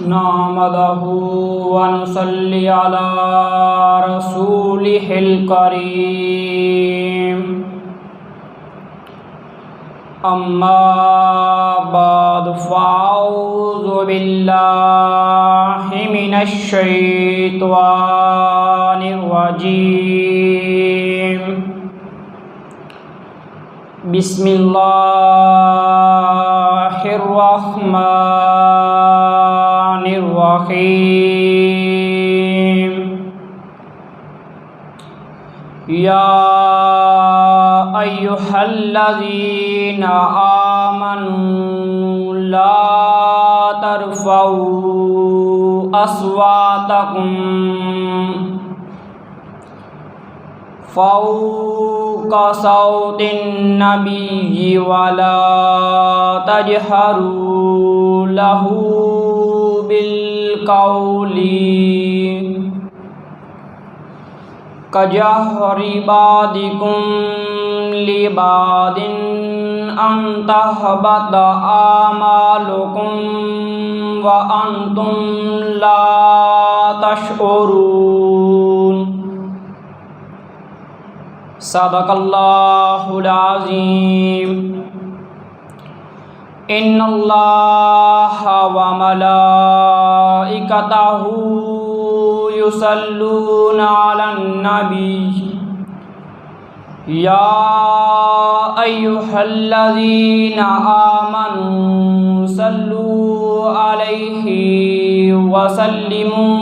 نحمده ونصلي على رسوله الكريم أما بعد فأعوذ بالله من الشيطان الرجيم بسم الله الرحمن الرحيم يا أيها الذين آمنوا لا ترفعوا أصواتكم فوق صوت النبي ولا تجهروا له بالقول كجهر بعضكم لبعض أن تحبط أعمالكم وأنتم لا تشعرون صدق اللہ العظیم ان اللہ وملائکتہ یصلون علی النبی یا ایہا الذین آمنوا صلوا علیہ وسلموا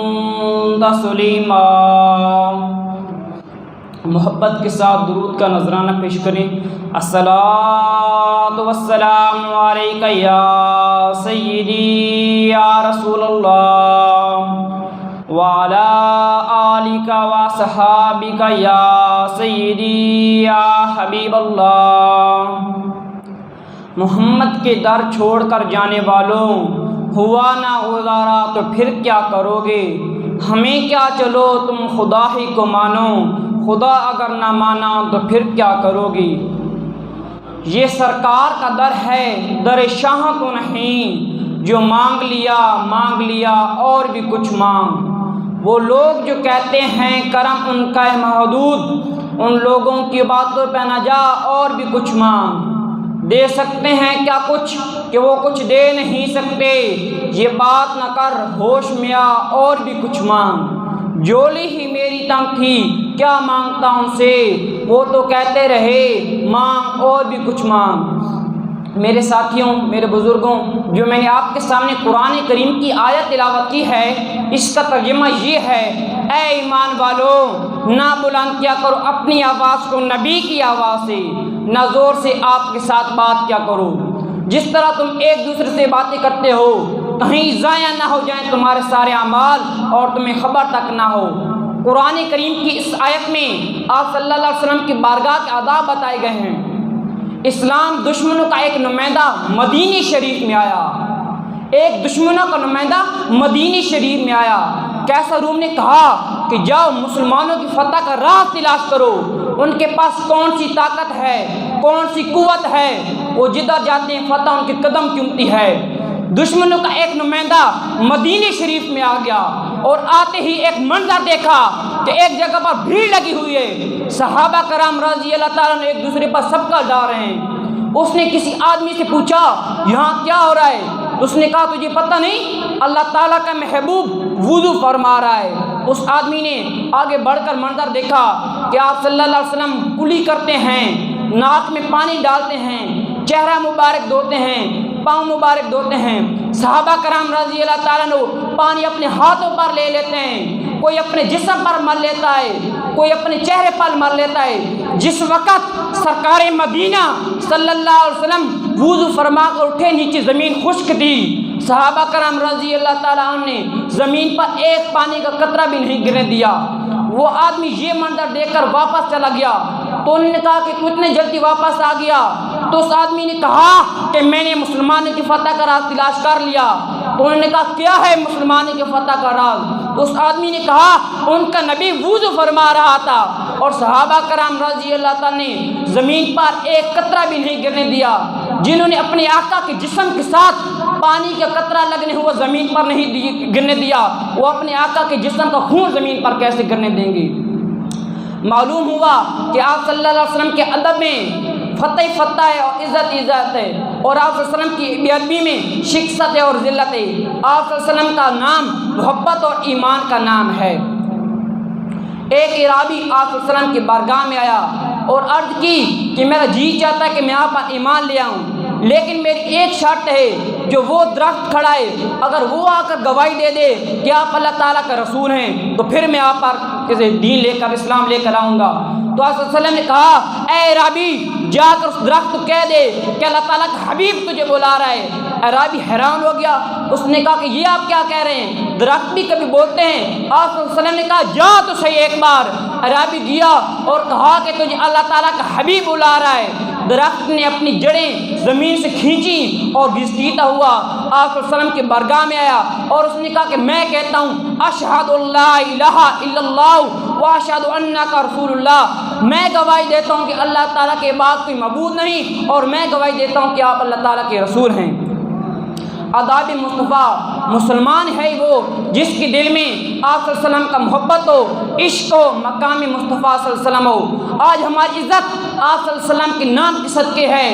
تسلیما۔ محبت کے ساتھ درود کا نذرانہ پیش کریں۔ الصلاۃ والسلام علیک یا سیدی یا رسول اللہ وعلی آلک وصحابک یا سیدی یا حبیب اللہ۔ محمد کے در چھوڑ کر جانے والوں، ہوا نہ گزارا تو پھر کیا کرو گے؟ ہمیں کیا چلو تم خدا ہی کو مانو، خدا اگر نہ مانا تو پھر کیا کرو گی؟ یہ سرکار کا در ہے، در شاہ کو نہیں، جو مانگ لیا اور بھی کچھ مانگ۔ وہ لوگ جو کہتے ہیں کرم ان کا ہے محدود، ان لوگوں کی باتوں پہ نہ جا اور بھی کچھ مانگ۔ دے سکتے ہیں کیا کچھ کہ وہ کچھ دے نہیں سکتے، یہ بات نہ کر ہوش میں آ اور بھی کچھ مانگ۔ جولی ہی میری تنگ تھی کیا مانگتا ان سے، وہ تو کہتے رہے مانگ اور بھی کچھ مانگ۔ میرے ساتھیوں، میرے بزرگوں، جو میں نے آپ کے سامنے قرآن کریم کی آیت تلاوت کی ہے، اس کا ترجمہ یہ ہے: اے ایمان والو، نہ بلند کیا کرو اپنی آواز کو نبی کی آواز سے، نہ زور سے آپ کے ساتھ بات کیا کرو۔ جس طرح تم ایک دوسرے سے باتیں کرتے ہو، کہیں ضائع نہ ہو جائیں تمہارے سارے اعمال اور تمہیں خبر تک نہ ہو۔ قرآن کریم کی اس آیت میں آپ صلی اللہ علیہ وسلم کی بارگاہ کے آداب بتائے گئے ہیں۔ اسلام دشمنوں کا ایک نمائندہ مدینہ شریف میں آیا، ایک دشمنوں کا نمائندہ مدینہ شریف میں آیا۔ کیسر روم نے کہا کہ جاؤ مسلمانوں کی فتح کا راہ تلاش کرو، ان کے پاس کون سی طاقت ہے، کون سی قوت ہے، وہ جدھر جاتے ہیں فتح ان کے قدم چومتی ہے۔ دشمنوں کا ایک نمائندہ مدینہ شریف میں آ گیا اور آتے ہی ایک منظر دیکھا کہ ایک جگہ پر بھیڑ لگی ہوئی ہے، صحابہ کرام رضی اللہ تعالیٰ نے ایک دوسرے پر سبقہ ڈال رہے ہیں۔ اس نے کسی آدمی سے پوچھا یہاں کیا ہو رہا ہے؟ اس نے کہا تجھے پتہ نہیں، اللہ تعالیٰ کا محبوب وضو فرما رہا ہے۔ اس آدمی نے آگے بڑھ کر منظر دیکھا کہ آپ صلی اللہ علیہ وسلم کلی کرتے ہیں، ناک میں پانی ڈالتے ہیں، چہرہ مبارک دھوتے ہیں، پاؤں مبارک دھوتے ہیں۔ صحابہ کرام رضی اللہ تعالیٰ نے پانی اپنے ہاتھوں پر لے لیتے ہیں، کوئی اپنے جسم پر مل لیتا ہے، کوئی اپنے چہرے پر مل لیتا ہے۔ جس وقت سرکار مدینہ صلی اللہ علیہ وسلم وضو فرما کر اٹھے، نیچے زمین خشک تھی۔ صحابہ کرام رضی اللہ تعالیٰ عنہ نے زمین پر ایک پانی کا قطرہ بھی نہیں گرنے دیا۔ وہ آدمی یہ منظر دیکھ کر واپس چلا گیا تو انہوں نے کہا کہ تو اتنے جلدی واپس آ گیا؟ تو اس آدمی نے کہا کہ میں نے مسلمانوں کی فتح کا راز تلاش کر لیا۔ تو انہوں نے کہا کیا ہے مسلمانوں کی فتح کا راز؟ تو اس آدمی نے کہا ان کا نبی وضو فرما رہا تھا اور صحابہ کرام رضی اللہ تعالیٰ نے زمین پر ایک قطرہ بھی نہیں گرنے دیا۔ جنہوں نے اپنے آقا کے جسم کے ساتھ پانی کا قطرہ لگنے ہوا زمین پر نہیں گرنے دیا، وہ اپنے آقا کے جسم کا خون زمین پر کیسے گرنے دیں گے؟ معلوم ہوا کہ آپ صلی اللہ علیہ وسلم کے ادب میں فتح ہے اور عزت ہے، اور آپ صلی اللہ علیہ وسلم کی بے ادبی میں شکست ہے اور ذلت ہے۔ آپ صلی اللہ علیہ وسلم کا نام محبت اور ایمان کا نام ہے۔ ایک عرابی آپ صلی اللہ علیہ وسلم کی بارگاہ میں آیا اور عرض کی کہ میرا جی چاہتا ہے کہ میں آپ پر ایمان لے آؤں، لیکن میری ایک شرط ہے، جو وہ درخت کھڑا ہے اگر وہ آ کر گواہی دے دے کہ آپ اللہ تعالیٰ کا رسول ہیں تو پھر میں آپ پر کسی دین لے کر اسلام لے کر آؤں گا۔ تو آپ صلی اللہ علیہ وسلم نے کہا اے عرابی جا کر اس درخت کو کہہ دے کہ اللہ تعالیٰ کا حبیب تجھے بلا رہا ہے۔ عرابی حیران ہو گیا، اس نے کہا کہ یہ آپ کیا کہہ رہے ہیں، درخت بھی کبھی بولتے ہیں؟ آپ صلی اللہ علیہ وسلم نے کہا جا تو صحیح ایک بار۔ عرابی گیا اور کہا کہ تجھے اللہ تعالیٰ کا حبیب بلا رہا ہے۔ درخت نے اپنی جڑیں زمین سے کھینچی اور گھسیٹتا ہوا آپ صلی اللہ علیہ وسلم کی بارگاہ میں آیا اور اس نے کہا کہ میں کہتا ہوں اشہد اللہ الہ الا اللہ واشہد انک رسول اللہ، میں گواہی دیتا ہوں کہ اللہ تعالیٰ کے بعد کوئی معبود نہیں، اور میں گواہی دیتا ہوں کہ آپ اللہ تعالیٰ کے رسول ہیں۔ آداب مصطفیٰ مسلمان ہے وہ جس کے دل میں آپ صلی اللہ علیہ وسلم کا محبت ہو، عشق ہو، مقام مصطفیٰ صلی اللہ علیہ وسلم ہو۔ آج ہماری عزت آپ صلی اللہ علیہ وسلم کے نام کے صدقے ہے۔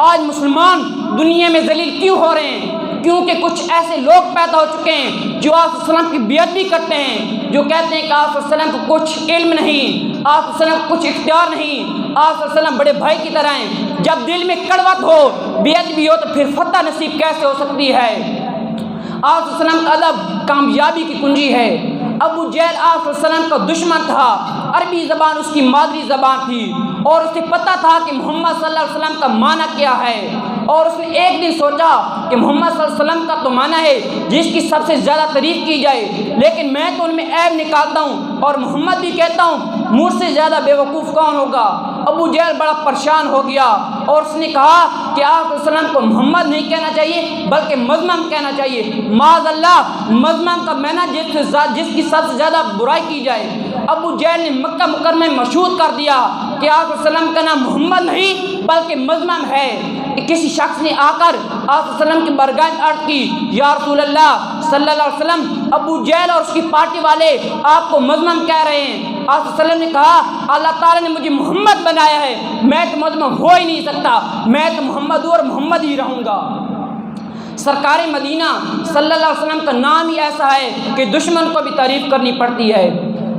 آج مسلمان دنیا میں ذلیل کیوں ہو رہے ہیں؟ کیونکہ کچھ ایسے لوگ پیدا ہو چکے ہیں جو آپ صلی اللہ علیہ وسلم کی بے ادبی کرتے ہیں، جو کہتے ہیں کہ آپ صلی اللہ علیہ وسلم کو کچھ علم نہیں، آپ صلی اللہ علیہ وسلم کو کچھ اختیار نہیں، آپ صلی اللہ علیہ وسلم بڑے بھائی کی طرح ہیں۔ جب دل میں کڑوت ہو، بے ادبی ہو، تو پھر فتح نصیب کیسے ہو سکتی ہے؟ آپ صلی اللہ علیہ وسلم کا ادب کامیابی کی کنجی ہے۔ ابو جہل آپ صلی اللہ علیہ وسلم کا دشمن تھا، عربی زبان اس کی مادری زبان تھی، اور اسے پتہ تھا کہ محمد صلی اللہ علیہ وسلم کا معنی کیا ہے، اور اس نے ایک دن سوچا کہ محمد صلی اللہ علیہ وسلم کا تو معنی ہے جس کی سب سے زیادہ تعریف کی جائے، لیکن میں تو ان میں عیب نکالتا ہوں اور محمد بھی کہتا ہوں، مجھ سے زیادہ بے وقوف کون ہوگا؟ ابو جہل بڑا پریشان ہو گیا اور اس نے کہا کہ آپ صلی اللہ علیہ وسلم کو محمد نہیں کہنا چاہیے بلکہ مذمم کہنا چاہیے۔ معاذ اللہ، مذمم کا معنی جس کی سب سے زیادہ برائی کی جائے۔ ابو جہل نے مکہ مکرمہ میں مشہور کر دیا کہ آپ صلی اللہ علیہ وسلم کا نام محمد نہیں بلکہ مذمم ہے۔ کسی شخص نے آ کر آپ صلی اللہ علیہ وسلم کی بارگاہ میں عرض کی یا رسول اللہ صلی اللہ علیہ وسلم، ابو جہل اور اس کی پارٹی والے آپ کو مذمم کہہ رہے ہیں۔ آپ صلی اللہ علیہ وسلم نے کہا اللہ تعالیٰ نے مجھے محمد بنایا ہے، میں تو مذمم ہو ہی نہیں سکتا، میں تو محمد ہوں اور محمد ہی رہوں گا۔ سرکار مدینہ صلی اللہ علیہ وسلم کا نام ہی ایسا ہے کہ دشمن کو بھی تعریف کرنی پڑتی ہے۔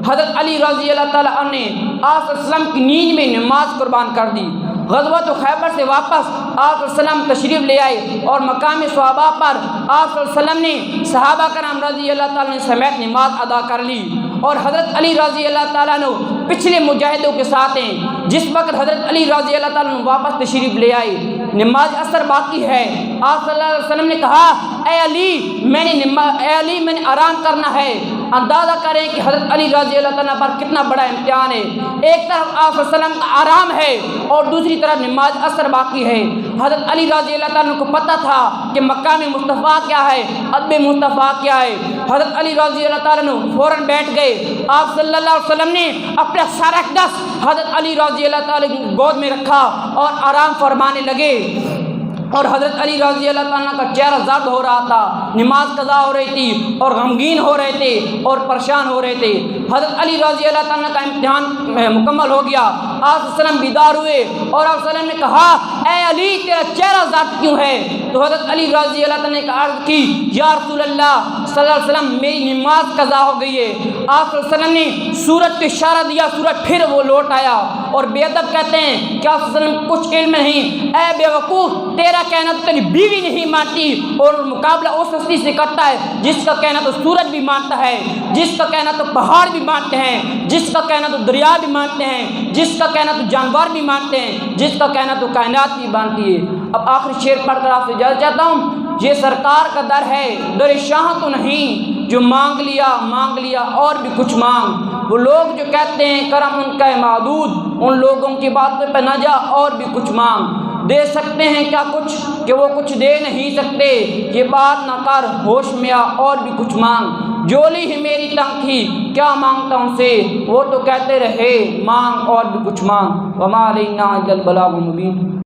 حضرت علی رضی اللہ تعالیٰ عنہ نے آپ صلی اللہ علیہ وسلم کی نیند میں نماز قربان کر دی۔ غزوۃ خیبر سے واپس آپ صلی اللہ علیہ وسلم تشریف لے آئے اور مقام صحابہ پر آپ صلی اللہ علیہ وسلم نے صحابہ کرام رضی اللہ تعالیٰ نے سمیت نماز ادا کر لی، اور حضرت علی رضی اللہ تعالیٰ نے پچھلے مجاہدوں کے ساتھ ہیں۔ جس وقت حضرت علی رضی اللہ تعالیٰ نے واپس تشریف لے آئے، نماز اثر باقی ہے، آپ صلی اللہ علیہ وسلم نے کہا اے علی میں نے آرام کرنا ہے۔ اندازہ کریں کہ حضرت علی رضی اللہ تعالیٰ پر کتنا بڑا امتحان ہے، ایک طرف آپ صلی اللہ علیہ وسلم کا آرام ہے اور دوسری طرف نماز اثر باقی ہے۔ حضرت علی رضی اللہ تعالیٰ کو پتہ تھا کہ مقام مصطفیٰ کیا ہے، ادب مصطفیٰ کیا ہے۔ حضرت علی رضی اللہ تعالیٰ فوراً بیٹھ گئے۔ آپ صلی اللہ علیہ وسلم نے اپنا سارا اقدس حضرت علی رضی اللہ تعالیٰ کی گود میں رکھا اور آرام فرمانے لگے، اور حضرت علی رضی اللہ تعالیٰ کا چہرہ زرد ہو رہا تھا، نماز قضا ہو رہی تھی اور غمگین ہو رہے تھے اور پریشان ہو رہے تھے۔ حضرت علی رضی اللہ تعالیٰ کا امتحان مکمل ہو گیا، آپ صلی اللہ علیہ وسلم بیدار ہوئے اور آپ صلی اللہ علیہ وسلم نے کہا اے علی تیرا چہرہ زرد کیوں ہے؟ تو حضرت علی رضی اللہ تعالیٰ نے عرض کی یا رسول اللہ صلی اللہ علیہ وسلم میری نماز قضا ہو گئی ہے۔ آپ صلی اللہ علیہ وسلم نے سورج کو اشارہ دیا، سورج پھر وہ لوٹ آیا، اور بے ادب کہتے ہیں کہ آپ صلی اللہ علیہ وسلم کچھ علم نہیں، اے بے وقوف تیرا کہنا تو تیری بیوی نہیں مانتی، اور مقابلہ اس ہستی سے کرتا ہے جس کا کہنا تو سورج بھی مانتا ہے، جس کا کہنا تو پہاڑ بھی مانتے ہیں، جس کا کہنا تو دریا بھی مانتے ہیں، جس کا کہنا تو جانور بھی مانتے ہیں، جس کا کہنا تو کائنات بھی مانتی ہے۔ اب آخری شعر پڑھ کر آپ سے اجازت چاہتا ہوں۔ یہ سرکار کا در ہے در شاہ تو نہیں، جو مانگ لیا اور بھی کچھ مانگ۔ وہ لوگ جو کہتے ہیں کرم ان کا ہے محدود، ان لوگوں کی باتوں پہ نہ جا اور بھی کچھ مانگ۔ دے سکتے ہیں کیا کچھ کہ وہ کچھ دے نہیں سکتے، یہ بات نہ کر ہوش میں آ اور بھی کچھ مانگ۔ جولی ہی میری تنگ تھی کیا مانگتا ان سے، وہ تو کہتے رہے مانگ اور بھی کچھ مانگ۔ وما علینا الا البلاغ المبین۔